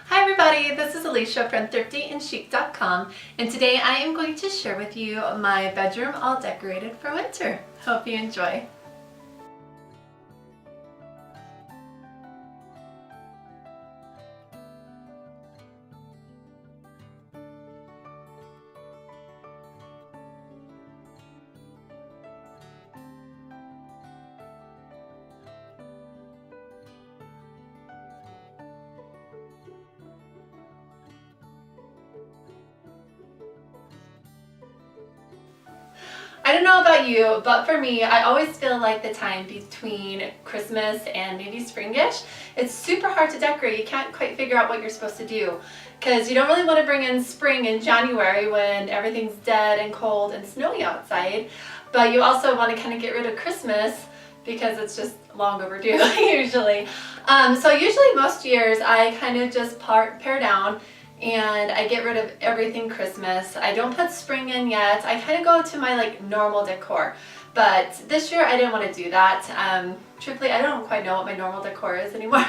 Hi everybody, this is Alicia from thriftyandchic.com, and today I am going to share with you my bedroom all decorated for winter. Hope you enjoy. I don't know about you, but for me, I always feel like the time between Christmas and maybe springish, it's super hard to decorate. You can't quite figure out what you're supposed to do because you don't really want to bring in spring in January when everything's dead and cold and snowy outside, but you also want to kind of get rid of Christmas because it's just long overdue usually. So usually most years I kind of just pare down and I get rid of everything Christmas. I don't put spring in yet. I kind of go to my normal decor, but this year I didn't want to do that. Truthfully, I don't quite know what my normal decor is anymore.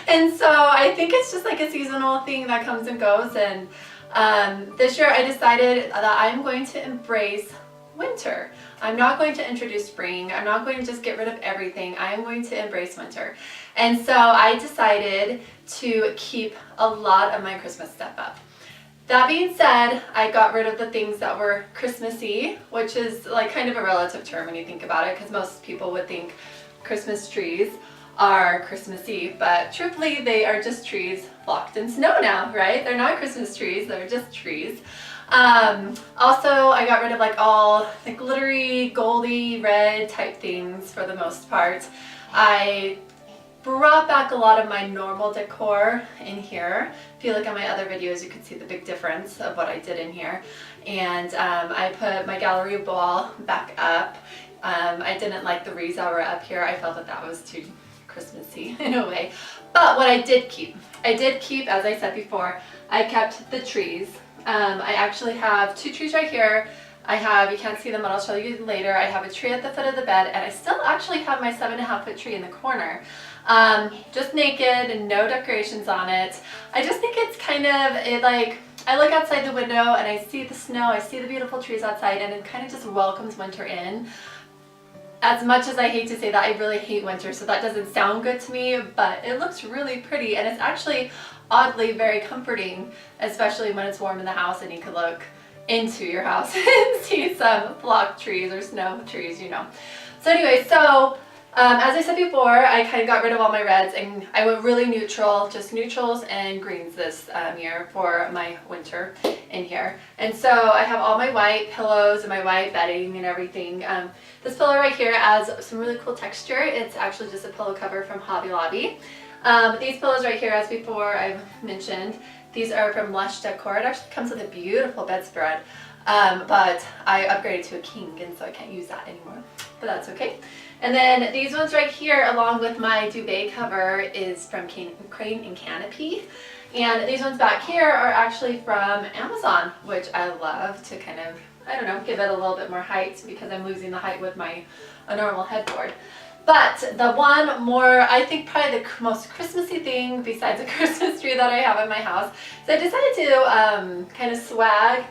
And so I think it's just like a seasonal thing that comes and goes, and this year I decided that I'm going to embrace winter. I'm not going to introduce spring. I'm not going to just get rid of everything. I am going to embrace winter. And so I decided to keep a lot of my Christmas stuff up. That being said, I got rid of the things that were Christmassy, which is like kind of a relative term when you think about it, because most people would think Christmas trees are Christmassy, but truthfully they are just trees blocked in snow now, right? They're not Christmas trees, they're just trees. Also, I got rid of all the glittery, goldy, red type things for the most part. I brought back a lot of my normal decor in here. If you look at my other videos, you can see the big difference of what I did in here. And I put my gallery wall back up. I didn't like the wreaths that were up here. I felt that that was too Christmassy in a way. But what I did keep, as I said before, I kept the trees. I actually have two trees right here. You can't see them, but I'll show you later. I have a tree at the foot of the bed, and I still actually have my 7.5-foot tree in the corner. Just naked and no decorations on it. I just think it's kind of, I look outside the window and I see the snow, I see the beautiful trees outside, and it kind of just welcomes winter in. As much as I hate to say that, I really hate winter, so that doesn't sound good to me, but it looks really pretty, and it's actually oddly very comforting, especially when it's warm in the house and you can look into your house and see some block trees or snow trees, you know. So anyway, as I said before, I kind of got rid of all my reds and I went really neutral, just neutrals and greens this year for my winter in here. And so I have all my white pillows and my white bedding and everything. This pillow right here has some really cool texture. It's actually just a pillow cover from Hobby Lobby. These pillows right here, as before I've mentioned, these are from Lush Decor. It actually comes with a beautiful bedspread, but I upgraded to a king, and so I can't use that anymore, but that's okay. And then these ones right here, along with my duvet cover, is from Crane and Canopy. And these ones back here are actually from Amazon, which I love to kind of, I don't know, give it a little bit more height because I'm losing the height with my normal headboard. But the one more, I think probably the most Christmassy thing besides the Christmas tree that I have in my house, is I decided to kind of swag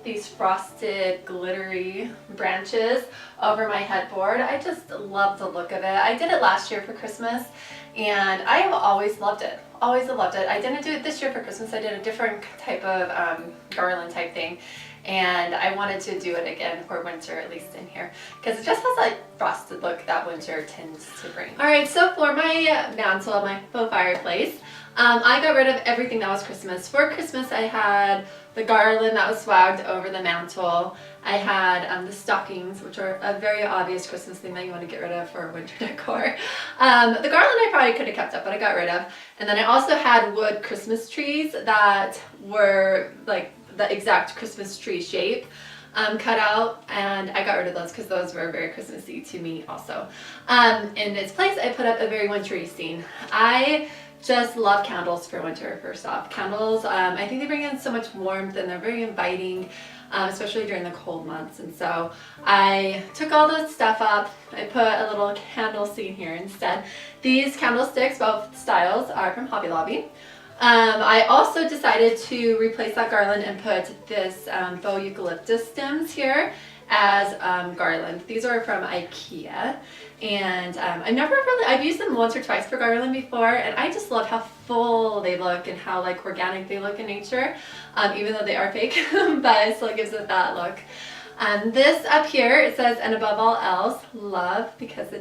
these frosted glittery branches over my headboard. I just love the look of it. I did it last year for Christmas and I have always loved it. Always loved it. I didn't do it this year for Christmas. I did a different type of garland type thing. And I wanted to do it again for winter, at least in here, because it just has a frosted look that winter tends to bring. Alright, so for my mantle, my faux fireplace, I got rid of everything that was Christmas. For Christmas, I had the garland that was swagged over the mantle. I had the stockings, which are a very obvious Christmas thing that you want to get rid of for winter decor. The garland I probably could have kept up, but I got rid of. And then I also had wood Christmas trees that were like the exact Christmas tree shape cut out, and I got rid of those because those were very Christmassy to me also. In its place, I put up a very wintry scene. I just love candles for winter. First off, candles, I think they bring in so much warmth and they're very inviting, especially during the cold months. And so I took all this stuff up. I put a little candle scene here instead. These candlesticks, both styles, are from Hobby Lobby. I also decided to replace that garland and put this faux eucalyptus stems here as garland. These are from IKEA, and I've used them once or twice for garland before, and I just love how full they look and how like organic they look in nature, even though they are fake, but it still gives it that look. This up here, it says, and above all else, love, because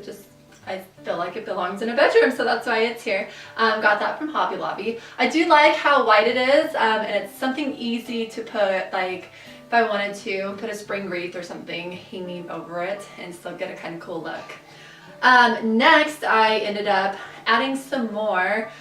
I feel like it belongs in a bedroom, so that's why it's here. Got that from Hobby Lobby. I do like how white it is, and it's something easy to put, like if I wanted to put a spring wreath or something hanging over it and still get a kind of cool look. Next, I ended up adding some more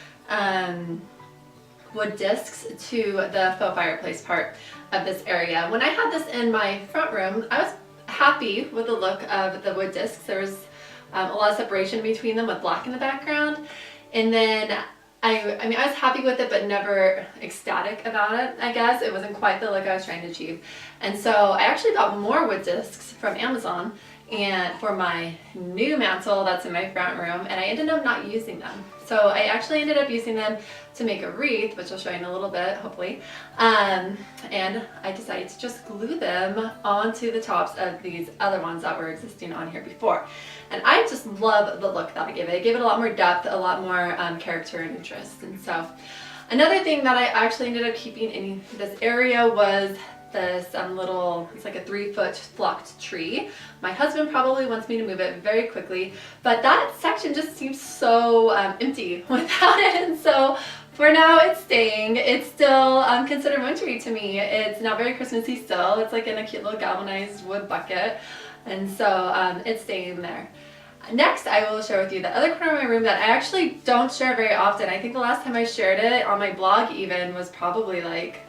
wood discs to the faux fireplace part of this area. When I had this in my front room, I was happy with the look of the wood discs. There was a lot of separation between them with black in the background, and then I was happy with it, but never ecstatic about it, I guess. It wasn't quite the look I was trying to achieve. And so I actually got more wood discs from Amazon and for my new mantle that's in my front room, and I ended up not using them. So I actually ended up using them to make a wreath, which I'll show you in a little bit, hopefully. And I decided to just glue them onto the tops of these other ones that were existing on here before. And I just love the look that I gave it. It gave it a lot more depth, a lot more character and interest. And so another thing that I actually ended up keeping in this area was this little, it's like a 3-foot flocked tree. My husband probably wants me to move it very quickly, but that section just seems so empty without it. And so for now it's staying. It's still considered wintry to me. It's not very Christmassy still. It's like in a cute little galvanized wood bucket. And so it's staying there. Next, I will share with you the other corner of my room that I actually don't share very often. I think the last time I shared it on my blog even was probably like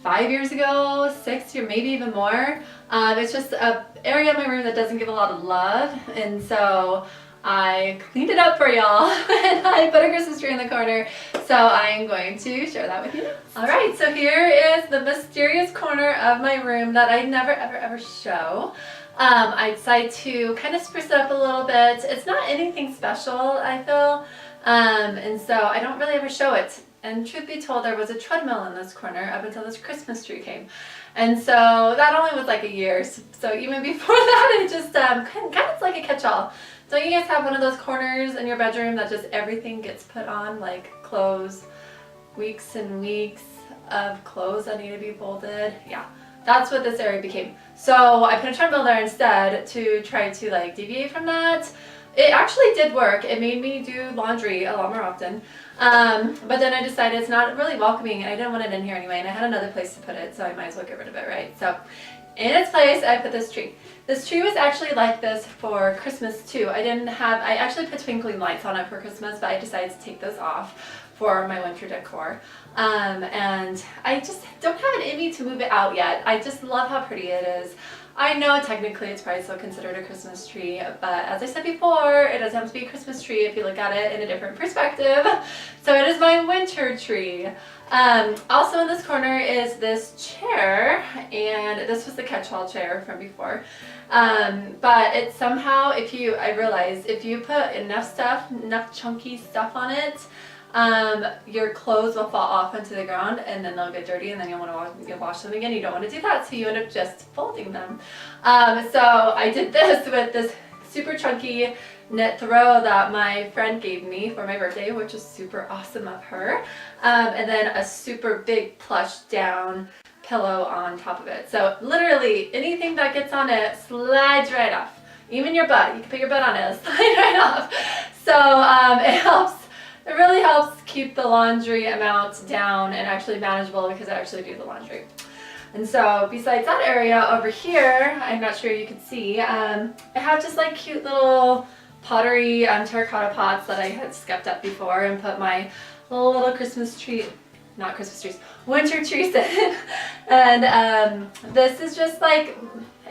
5 years ago, 6 years, maybe even more. It's just an area of my room that doesn't give a lot of love, and so I cleaned it up for y'all and I put a Christmas tree in the corner, so I'm going to share that with you. Alright, so here is the mysterious corner of my room that I never ever show. I decided to kind of spruce it up a little bit. It's not anything special, I feel, and so I don't really ever show it. And truth be told, there was a treadmill in this corner up until this Christmas tree came. And so that only was like a year. So even before that, it just kind of like a catch-all. Don't you guys have one of those corners in your bedroom that just everything gets put on, like clothes, weeks and weeks of clothes that need to be folded? Yeah, that's what this area became. So I put a treadmill there instead to try to like deviate from that. It actually did work. It made me do laundry a lot more often. But then I decided it's not really welcoming, and I didn't want it in here anyway, and I had another place to put it, so I might as well get rid of it, right? So in its place, I put this tree. This tree was actually like this for Christmas too. I actually put twinkling lights on it for Christmas, but I decided to take those off for my winter decor. And I just don't have it in me to move it out yet. I just love how pretty it is. I know technically it's probably still considered a Christmas tree, but as I said before, it doesn't have to be a Christmas tree if you look at it in a different perspective. So it is my winter tree. Also in this corner is this chair, and this was the catch-all chair from before. But it somehow, I realized if you put enough chunky stuff on it, your clothes will fall off onto the ground, and then they'll get dirty, and then you'll want to wash them again. You don't want to do that, so you end up just folding them. So I did this with this super chunky knit throw that my friend gave me for my birthday, which was super awesome of her, and then a super big plush down pillow on top of it. So literally anything that gets on it slides right off. Even your butt, you can put your butt on it, it'll slide right off. So it really helps keep the laundry amount down and actually manageable, because I actually do the laundry. And so besides that area over here, I'm not sure you can see, I have just like cute little pottery terracotta pots that I had skept up before and put my little Christmas tree, not Christmas trees, winter trees in. And this is just like,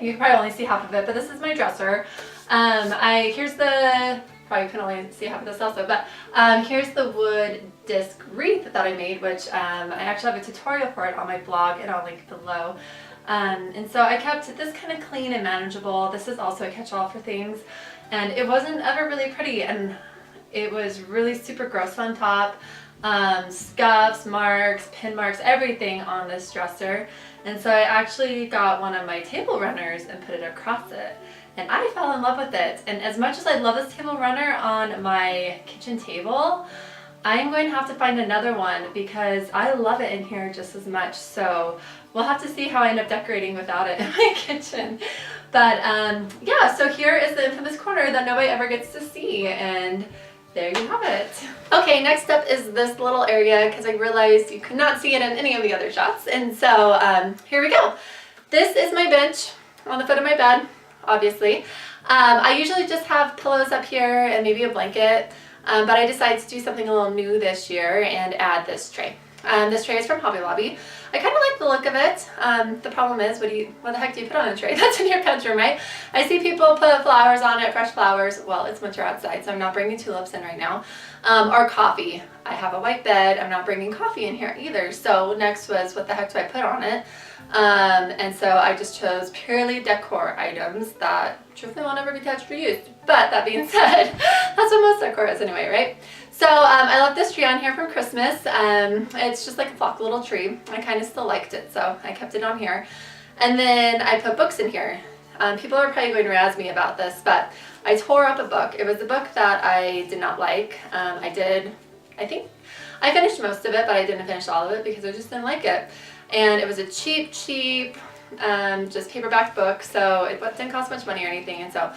you can probably only see half of it, but this is my dresser. Probably can only see half of this also, but here's the wood disc wreath that I made, which I actually have a tutorial for it on my blog, and I'll link below. And so I kept this kind of clean and manageable. This is also a catch-all for things, and it wasn't ever really pretty, and it was really super gross on top. scuffs, marks, pin marks, everything on this dresser. And so I actually got one of my table runners and put it across it. And I fell in love with it. And as much as I love this table runner on my kitchen table, I'm going to have to find another one because I love it in here just as much. So we'll have to see how I end up decorating without it in my kitchen. But yeah, so here is the infamous corner that nobody ever gets to see, and there you have it. Okay, next up is this little area because I realized you could not see it in any of the other shots. And so here we go. This is my bench on the foot of my bed, obviously. I usually just have pillows up here and maybe a blanket, but I decided to do something a little new this year and add this tray. This tray is from Hobby Lobby. I kind of like the look of it. The problem is, what the heck do you put on a tray that's in your bedroom, right? I see people put flowers on it, fresh flowers. Well, it's winter outside, so I'm not bringing tulips in right now. Or coffee. I have a white bed. I'm not bringing coffee in here either. So next was, what the heck do I put on it? And so I just chose purely decor items that truthfully will never be touched or used. But that being said, that's what most decor is anyway, right? So I left this tree on here from Christmas. It's just like a flock little tree. I kind of still liked it, so I kept it on here. And then I put books in here. People are probably going to razz me about this, but I tore up a book. It was a book that I did not like. I think I finished most of it, but I didn't finish all of it because I just didn't like it. And it was a cheap, just paperback book, so it didn't cost much money or anything. And so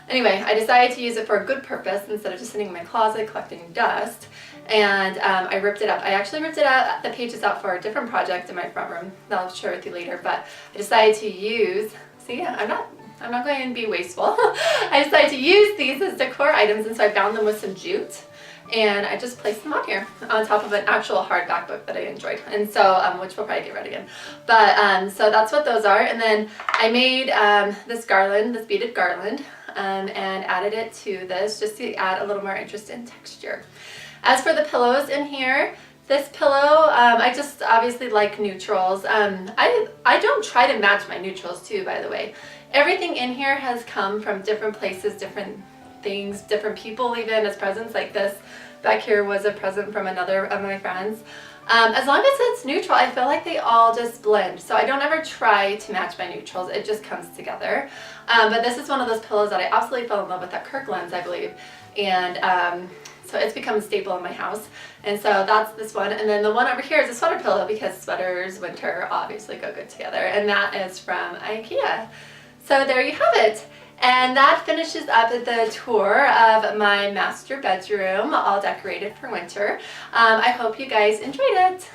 anyway, I decided to use it for a good purpose instead of just sitting in my closet collecting dust. And I ripped it up. I actually ripped it out, the pages out for a different project in my front room that I'll share with you later. But I decided to use, see, I'm not going to be wasteful. I decided to use these as decor items, and so I bound them with some jute. And I just placed them on here on top of an actual hardback book that I enjoyed, and so which we'll probably get rid again. But so that's what those are. And then I made this garland, this beaded garland, and added it to this just to add a little more interest in texture. As for the pillows in here, this pillow, I just obviously like neutrals. I don't try to match my neutrals too, by the way. Everything in here has come from different places, different things, different people, even as presents. Like this back here was a present from another of my friends. As long as it's neutral, I feel like they all just blend. So I don't ever try to match my neutrals. It just comes together. But this is one of those pillows that I absolutely fell in love with at Kirkland's, I believe. And so it's become a staple in my house. And so that's this one. And then the one over here is a sweater pillow because sweaters, winter, obviously go good together. And that is from IKEA. So there you have it. And that finishes up the tour of my master bedroom, all decorated for winter. I hope you guys enjoyed it.